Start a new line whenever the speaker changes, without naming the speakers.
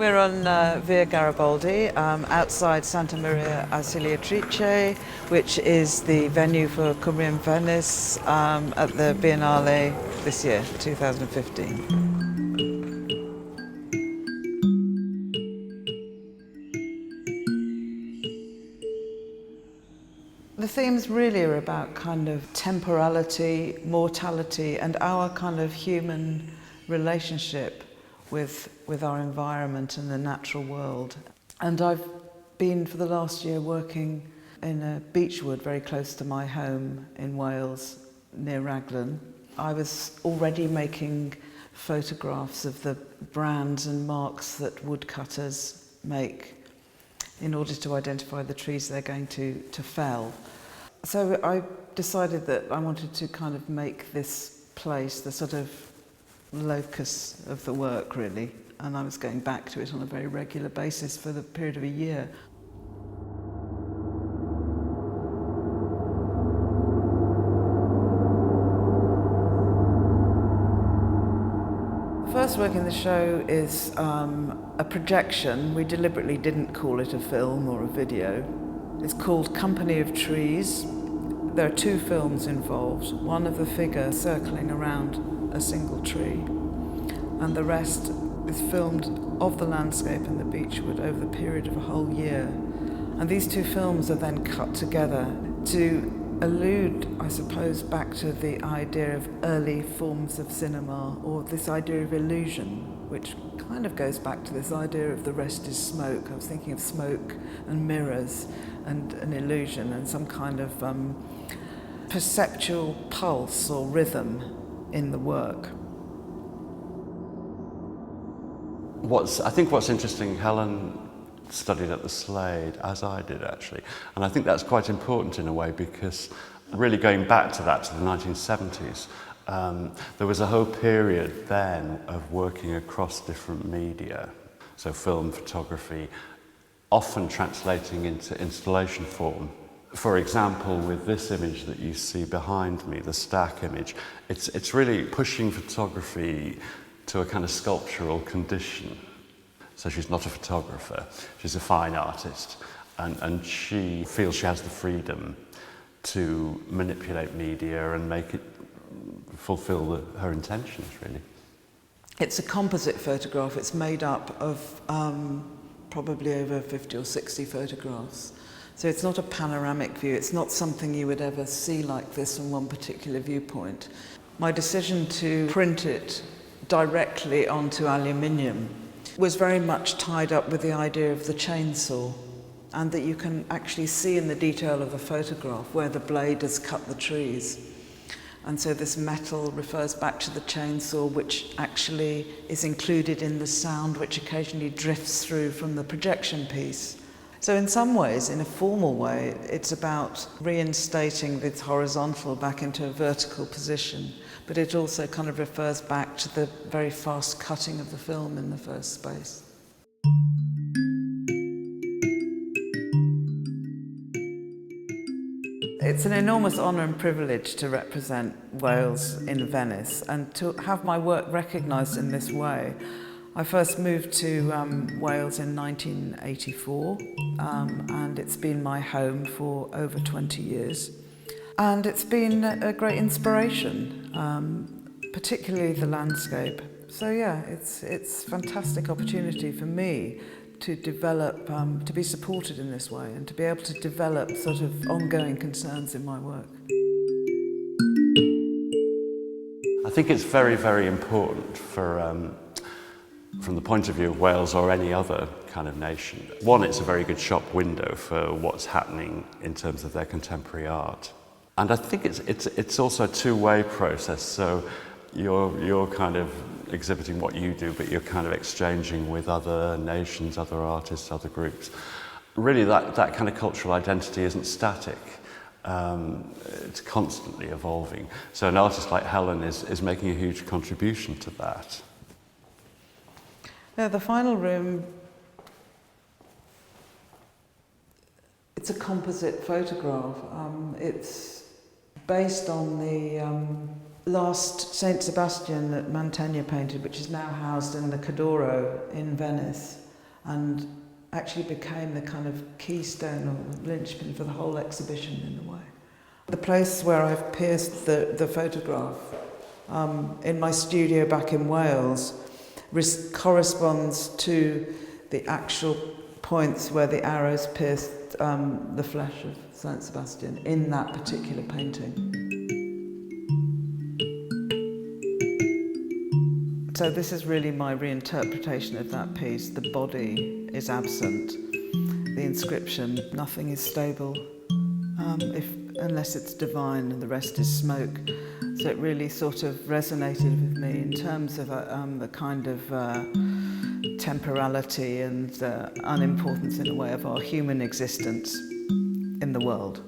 we're on Via Garibaldi, outside Santa Maria Ausiliatrice, which is the venue for Cymru and Venice at the Biennale this year, 2015. The themes really are about kind of temporality, mortality, and our kind of human relationship with our environment and the natural world. And I've been for the last year working in a beech wood very close to my home in Wales, near Raglan. I was already making photographs of the brands and marks that woodcutters make in order to identify the trees they're going to fell. So I decided that I wanted to kind of make this place the sort of locus of the work, really, and I was going back to it on a very regular basis for the period of a year. The first work in the show is a projection. We deliberately didn't call it a film or a video. It's called Company of Trees. There are two films involved, one of the figure circling around a single tree, and the rest is filmed of the landscape and the beechwood over the period of a whole year. And these two films are then cut together to allude, I suppose, back to the idea of early forms of cinema, or this idea of illusion, which kind of goes back to this idea of the rest is smoke. I was thinking of smoke and mirrors and an illusion and some kind of perceptual pulse or rhythm in the work.
I think what's interesting, Helen studied at the Slade, as I did actually, and I think that's quite important in a way, because really going back to that, to the 1970s, there was a whole period then of working across different media, so film, photography, often translating into installation form. For example, with this image that you see behind me, the stack image, it's really pushing photography to a kind of sculptural condition. So she's not a photographer, she's a fine artist, and she feels she has the freedom to manipulate media and make it fulfill her intentions, really.
It's a composite photograph. It's made up of probably over 50 or 60 photographs. So it's not a panoramic view. It's not something you would ever see like this from one particular viewpoint. My decision to print it directly onto aluminium was very much tied up with the idea of the chainsaw, and that you can actually see in the detail of the photograph where the blade has cut the trees. And so this metal refers back to the chainsaw, which actually is included in the sound which occasionally drifts through from the projection piece. So in some ways, in a formal way, it's about reinstating this horizontal back into a vertical position, but it also kind of refers back to the very fast cutting of the film in the first space. It's an enormous honour and privilege to represent Wales in Venice and to have my work recognised in this way. I first moved to Wales in 1984, and it's been my home for over 20 years. And it's been a great inspiration, particularly the landscape. So yeah, it's a fantastic opportunity for me to develop, to be supported in this way and to be able to develop sort of ongoing concerns in my work.
I think it's very, very important for, from the point of view of Wales or any other kind of nation. One, it's a very good shop window for what's happening in terms of their contemporary art. And I think it's also a two-way process. So you're kind of exhibiting what you do, but you're kind of exchanging with other nations, other artists, other groups. Really, that kind of cultural identity isn't static. It's constantly evolving. So an artist like Helen is making a huge contribution to that.
Yeah, the final room, it's a composite photograph. It's based on the last Saint Sebastian that Mantegna painted, which is now housed in the Cadoro in Venice. and actually became the kind of keystone or linchpin for the whole exhibition in a way. The place where I've pierced the photograph in my studio back in Wales corresponds to the actual points where the arrows pierced the flesh of Saint Sebastian in that particular painting. So this is really my reinterpretation of that piece. The body is absent, the inscription, nothing is stable unless it's divine, and the rest is smoke. So it really sort of resonated with me in terms of the kind of temporality and unimportance in a way of our human existence in the world.